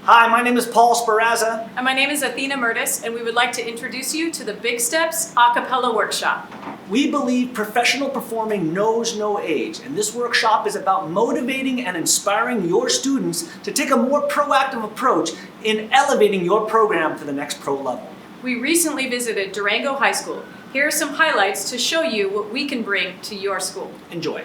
Hi, my name is Paul Sparazza. And my name is Athena Murtis, and we would like to introduce you to the Bigsteps a cappella workshop. We believe professional performing knows no age, and this workshop is about motivating and inspiring your students to take a more proactive approach in elevating your program to the next pro level. We recently visited Durango High School. Here are some highlights to show you what we can bring to your school. Enjoy.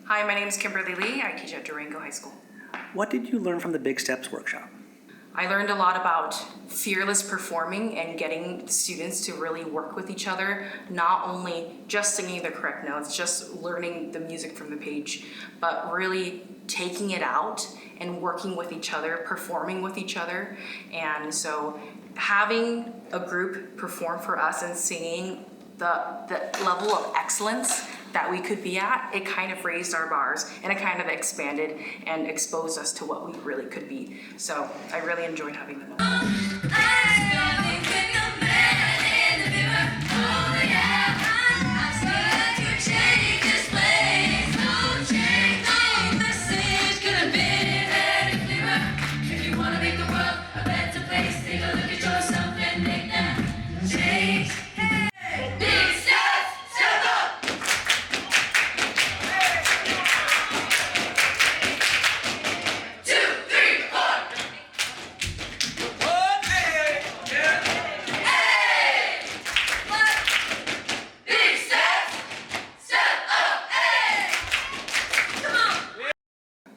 Hi, my name is Kimberly. I teach at Durango High School. What did you learn from the Bigsteps workshop? I learned a lot about fearless performing and getting students to really work with each other, not only just singing the correct notes, just learning the music from the page, but really taking it out and working with each other, performing with each other. And so having a group perform for us and seeing the level of excellence that we could be at, it kind of raised our bars and it kind of expanded and exposed us to what we really could be. So I really enjoyed having them.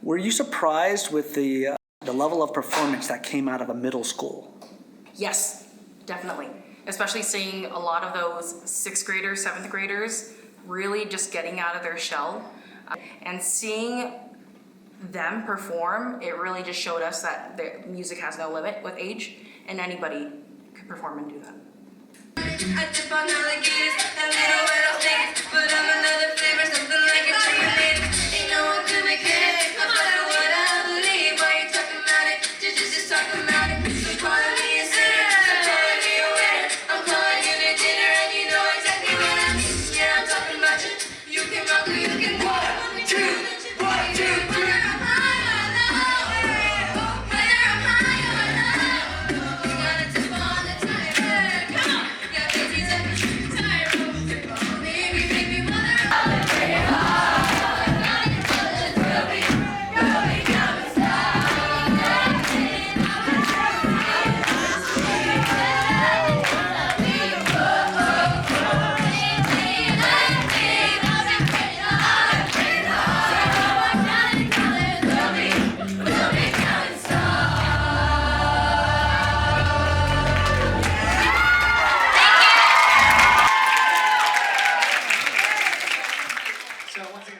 Were you surprised with the level of performance that came out of a middle school? Yes, definitely. Especially seeing a lot of those 6th graders, 7th graders really just getting out of their shell. And seeing them perform, it really just showed us that the music has no limit with age, and anybody could perform and do that. I dip on alligators, that little white snake, but I'm another flavor, something like a tree. Ain't no one to make it, no matter what I believe. Why you talking about it? Just talking about it. So calling me a sinner, so calling me a winner. I'm calling you to dinner, and you know exactly what I mean. Yeah, I'm talking about you. You can rock or you can walk. 1, 2, 3. So once again,